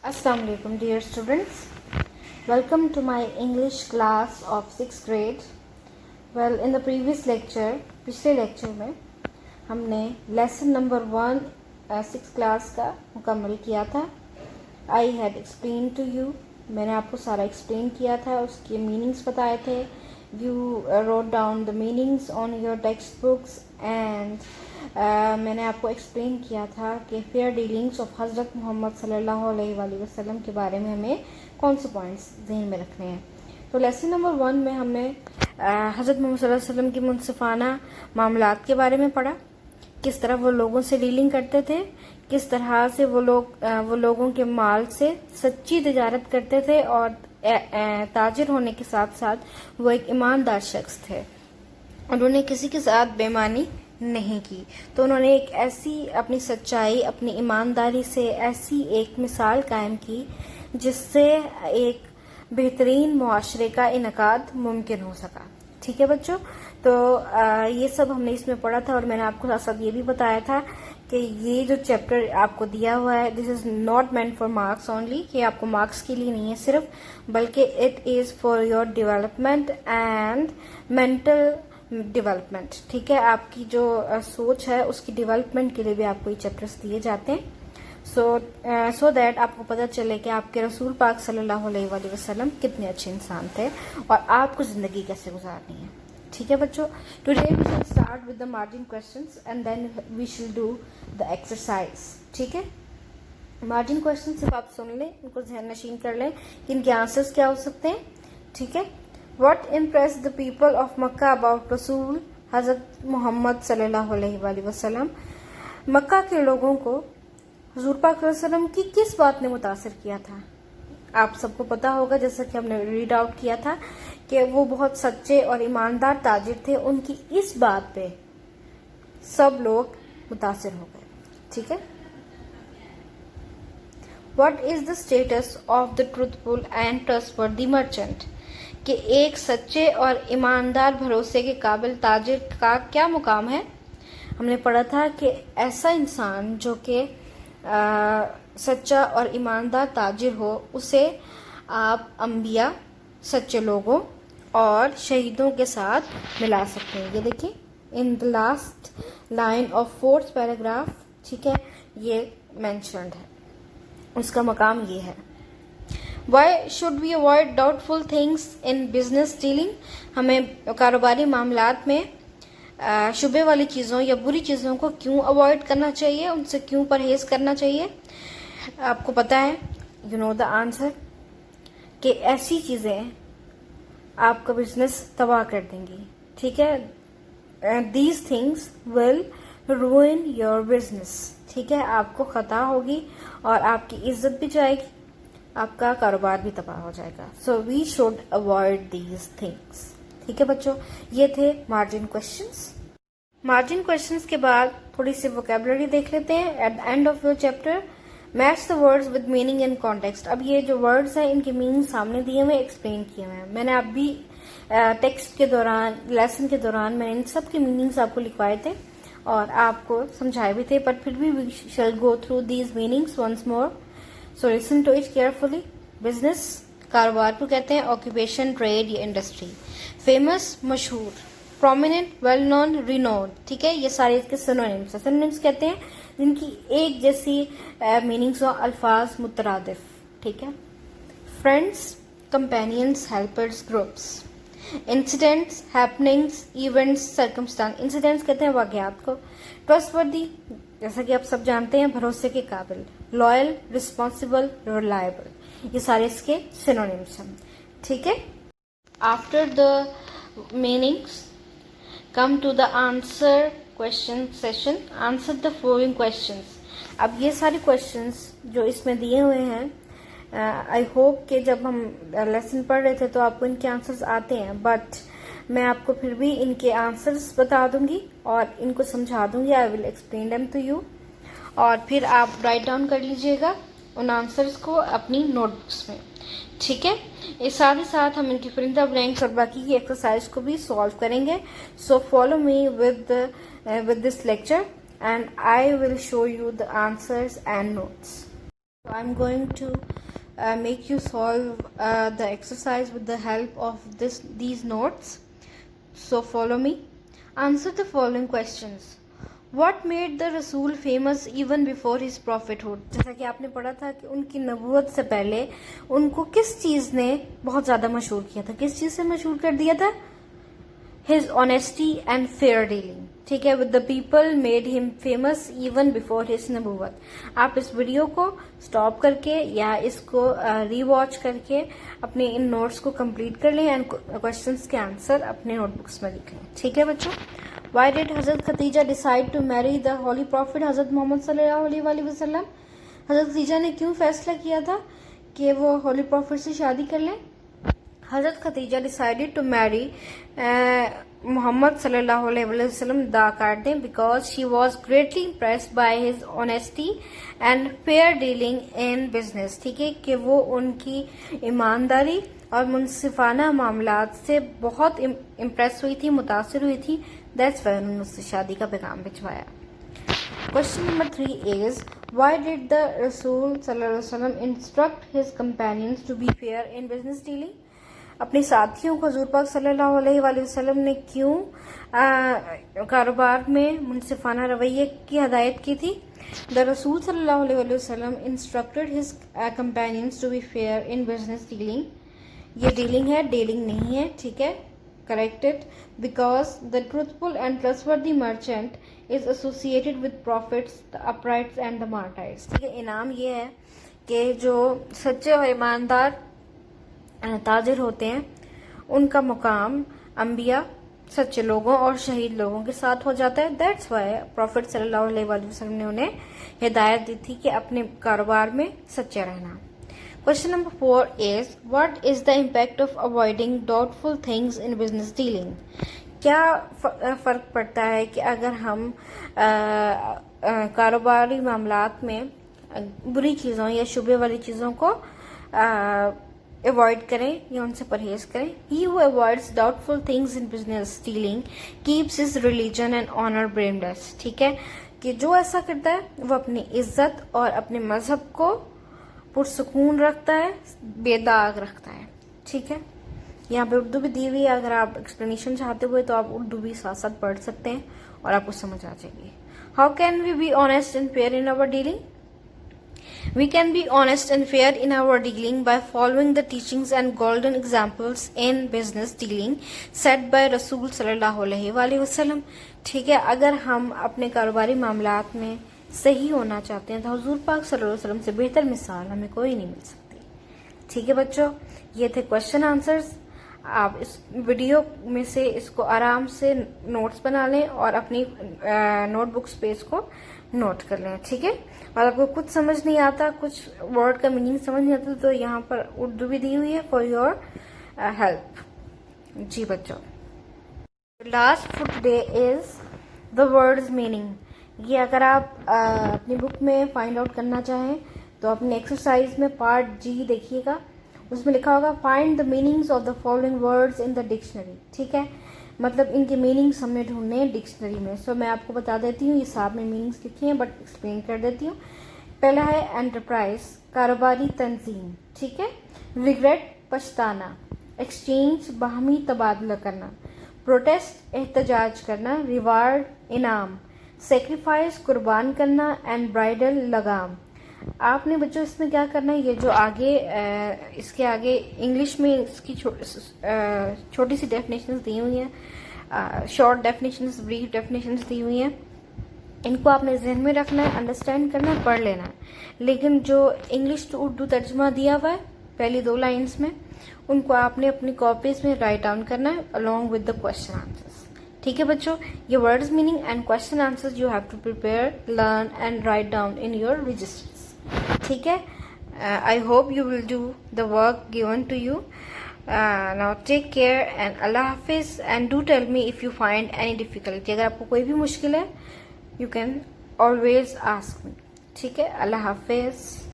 Assalamu alaikum dear students. Welcome to my English class of 6th grade. Well, in the previous lecture, पिछले lecture में हमने lesson number 1 6th class का मुकम्मल किया था. I had explained to you, मैंने आपको सारा एक्सप्लेन किया था, उसके मीनिंग्स बताए थे. You wrote down the meanings on your textbooks and मैंने आपको एक्सप्लेन किया था कि फेयर डीलिंग्स ऑफ हज़रत मोहम्मद सल्लल्लाहु अलैहि वसल्लम के बारे में हमें कौन से पॉइंट्स ज़हन में रखने हैं. तो लेसन नंबर 1 में हमने हज़रत मोहम्मद सल्लल्लाहु अलैहि वसल्लम की मुनसिफाना मामलात के बारे में पढ़ा, किस तरह वो लोगों से डीलिंग करते थे, किस तरह से वो लोगों के माल से सच्ची तिजारत करते थे और ताजिर होने के साथ साथ वो एक ईमानदार शख्स थे. उन्होंने किसी के साथ बेईमानी नहीं की. तो उन्होंने एक ऐसी अपनी सच्चाई, अपनी ईमानदारी से ऐसी एक मिसाल कायम की जिससे एक बेहतरीन मुआशरे का इनकाद मुमकिन हो सका. ठीक है बच्चों, तो ये सब हमने इसमें पढ़ा था और मैंने आपको साथ साथ ये भी बताया था कि ये जो चैप्टर आपको दिया हुआ है, this is not meant for marks only, कि आपको मार्क्स के लिए नहीं है सिर्फ, बल्कि it is for your development and mental development. ठीक है, आपकी जो सोच है उसकी डेवलपमेंट के लिए भी आपको ये चैप्टर्स दिए जाते हैं. सो दैट आपको पता चले कि आपके रसूल पाक सल्लल्लाहु अलैहि वसल्लम कितने अच्छे इंसान थे और आपको जिंदगी कैसे गुजारनी है. ठीक है बच्चों, today we will start with the margin questions and then we shall do the exercise. ठीक है, मार्जिन क्वेश्चन सिर्फ आप सुन लें, इनको ज़हन नशीन कर लें कि इनके आंसर्स क्या हो सकते हैं. ठीक है, What impressed the people of Makkah about Rasul हज़रत मोहम्मद सल्लल्लाहु अलैहि वसल्लम? मक्का के लोगों को हुजूर पाक सल्लल्लाहु अलैहि वसल्लम की किस बात ने मुतासिर किया था? आप सबको पता होगा, जैसा कि हमने रीड आउट किया था, कि वो बहुत सच्चे और ईमानदार ताजिर थे. उनकी इस बात पे सब लोग मुतासिर हो गए. ठीक है, What is the status of the truthful and trustworthy merchant? कि एक सच्चे और ईमानदार भरोसे के काबिल ताजिर का क्या मुकाम है? हमने पढ़ा था कि ऐसा इंसान जो कि सच्चा और ईमानदार ताजिर हो, उसे आप अंबिया, सच्चे लोगों और शहीदों के साथ मिला सकते हैं. ये देखिए in the last line of 4th paragraph. ठीक है, ये मेंशन्ड है, उसका मकाम ये है. Why should we avoid doubtful things in business dealing? हमें कारोबारी मामलात में शुबे वाली चीज़ों या बुरी चीज़ों को क्यों अवॉइड करना चाहिए, उनसे क्यों परहेज करना चाहिए? आपको पता है, यू नो द आंसर, कि ऐसी चीज़ें आपका बिजनेस तबाह कर देंगी. ठीक है, these things will ruin your business. ठीक है, आपको खता होगी और आपकी इज्जत भी जाएगी, आपका कारोबार भी तबाह हो जाएगा. So we should avoid these things. ठीक है बच्चों, ये थे मार्जिन क्वेश्चंस. मार्जिन क्वेश्चंस के बाद थोड़ी सी वोकेबलरी देख लेते हैं. At the end of your chapter match the words with meaning and context. अब ये जो वर्ड्स हैं इनके मीनिंग सामने दिए हुए, एक्सप्लेन किए हुए हैं. मैंने अब भी टेक्स्ट के दौरान, लेसन के दौरान मैंने इन सब के मीनिंग्स आपको लिखवाए थे और आपको समझाए भी थे, बट फिर भी we shall go through these meanings once more. So listen to it carefully. Business, कारोबार को कहते हैं. ऑक्यूपेशन, ट्रेड या इंडस्ट्री. फेमस, मशहूर. Prominent, well known, renown. ठीक है, ये सारे इसके सिनोनिम्स हैं. सिनोनिम्स कहते हैं जिनकी एक जैसी मीनिंग्स हो, अल्फाज मुतरादिफ. ठीक है, friends, companions, helpers, groups. Incidents, happenings, events, circumstance. Incidents कहते हैं वाकयात को. ट्रस्टवर्दी, जैसा कि आप सब जानते हैं, भरोसे के काबिल. Loyal, responsible, reliable. ये सारे इसके सिनोनिम्स हैं. ठीक है, after the meanings come to the answer question session. Answer the following questions. अब ये सारे क्वेश्चंस जो इसमें दिए हुए हैं, आई होप कि जब हम लेसन पढ़ रहे थे तो आपको इनके आंसर्स आते हैं, बट मैं आपको फिर भी इनके आंसर्स बता दूंगी और इनको समझा दूंगी. I will explain them to you और फिर आप राइट डाउन कर लीजिएगा उन आंसर्स को अपनी नोटबुक्स में. ठीक है, इस साथ ही साथ हम इनकी फिलिंग द ब्लैंक्स और बाकी की एक्सरसाइज को भी सॉल्व करेंगे. So follow me with this lecture and I will show you the answers and notes. So I'm going to make you solve the exercise with the help of these notes. So follow me. Answer the following questions. What made the Rasul famous even before his prophethood? जैसा कि आपने पढ़ा था कि उनकी नबूवत से पहले उनको किस चीज ने बहुत ज्यादा मशहूर किया था, किस चीज से मशहूर कर दिया था? His honesty and fair dealing. ठीक है, with the people made him famous even before his नबूवत. आप इस वीडियो को स्टॉप करके या इसको रीवॉच करके अपने इन नोट्स को कंप्लीट कर लें एंड क्वेश्चंस के आंसर अपने नोटबुक्स में लिख लें. ठीक है बच्चों. Why did Hazrat Khatija decide to marry the Holy Prophet Hazrat Muhammad sallallahu alaihi wasallam? हजरत खदीजा ने क्यों फैसला किया था कि वो होली प्रॉफिट से शादी कर लें? Hazrat Khatija decided to marry Muhammad sallallahu alaihi wasallam the Qardin because she was greatly impressed by his honesty and fair dealing in business. ठीक है कि वो उनकी ईमानदारी और मुनसिफाना मामलात से बहुत इम्प्रेस हुई थी, मुतासिर हुई थी. That's why उन्होंने उससे शादी का पैगाम भिजवाया. Question number 3 is, why did the Rasul sallallahu alaihi wasallam instruct his companions to be fair in business dealing? अपने साथियों को हुजूर पाक सल्लल्लाहु अलैहि वसल्लम ने क्यों कारोबार में मुनसिफाना रवैये की हदायत की थी? द रसूल सल्लल्लाहु अलैहि वसल्लम instructed his companions to be fair in business dealing. ये डीलिंग है, डीलिंग नहीं है. ठीक है, corrected. Because the truthful and trustworthy merchant is associated with profits, the uprights and the martyrs. ठीक है, इनाम ये है कि जो सच्चे और ईमानदार ताजिर होते हैं उनका मुकाम अंबिया, सच्चे लोगों और शहीद लोगों के साथ हो जाता है. दैट्स वाई प्रॉफिट सल्लल्लाहु अलैहि वसल्लम ने उन्हें हिदायत दी थी कि अपने कारोबार में सच्चे रहना. Question number 4 is, what is the impact of avoiding doubtful things in business dealing? क्या फर्क पड़ता है कि अगर हम कारोबारी मामलात में बुरी चीज़ों या शुबे वाली चीज़ों को अवॉइड करें या उनसे परहेज करें? He who avoids doubtful things in business dealing keeps his religion and honor blameless. ठीक है, कि जो ऐसा करता है वो अपनी इज्जत और अपने मजहब को पुरसुकून रखता है, बेदाग रखता है. ठीक है, यहाँ पे उर्दू भी दी हुई है. अगर आप एक्सप्लेनेशन चाहते हुए तो आप उर्दू भी साथ साथ पढ़ सकते हैं और आपको समझ आ जाएगी. How can we be honest and fair in our dealing? We can be honest and fair in our dealing by following the teachings and golden examples in business dealing set by Rasul sallallahu alaihi wasallam. ठीक है, अगर हम अपने कारोबारी मामलात में सही होना चाहते हैं तो हुजूर पाक सल्लल्लाहु अलैहि वसल्लम से बेहतर मिसाल हमें कोई नहीं मिल सकती. ठीक है बच्चों, ये थे क्वेश्चन आंसर्स. आप इस वीडियो में से इसको आराम से नोट्स बना लें और अपनी नोटबुक्स पे इसको नोट कर लें. ठीक है, और आपको कुछ समझ नहीं आता, कुछ वर्ड का मीनिंग समझ नहीं आता, तो यहाँ पर उर्दू भी दी हुई है फॉर योर हेल्प. जी बच्चों, last for today is the words meaning. ये अगर आप अपनी बुक में फाइंड आउट करना चाहें तो अपने एक्सरसाइज में पार्ट जी देखिएगा, उसमें लिखा होगा find the meanings of the following words in the dictionary. ठीक है, मतलब इनके मीनिंग्स हमने ढूंढने हैं डिक्शनरी में. सो मैं आपको बता देती हूँ, ये साहब ने मीनिंग्स लिखे हैं बट एक्सप्लेन कर देती हूँ. पहला है एंटरप्राइज, कारोबारी तंजीम. ठीक है, रिग्रेट, पछताना. एक्सचेंज, बाहमी तबादला करना. प्रोटेस्ट, एहतजाज करना. रिवार्ड, इनाम. सेक्रीफाइस, कुर्बान करना. एंड ब्राइडल, लगाम. आपने बच्चों इसमें क्या करना है, ये जो आगे इसके आगे इंग्लिश में इसकी छोटी सी डेफिनेशंस दी हुई हैं, शॉर्ट डेफिनेशंस, ब्रीफ डेफिनेशंस दी हुई हैं. इनको आपने जहन में रखना है, अंडरस्टैंड करना है, पढ़ लेना है. लेकिन जो इंग्लिश टू उर्दू तर्जुमा दिया हुआ है पहली 2 लाइन्स में, उनको आपने अपनी कॉपीज में राइट डाउन करना है along with the question answers. ठीक है बच्चों, ये words meaning and question answers you have to prepare, learn and write down in your registers. ठीक है, I hope you will do the work given to you. Now take care and Allah Hafiz, and do tell me if you find any difficulty. अगर आपको कोई भी मुश्किल है you can always ask me. ठीक है, Allah Hafiz.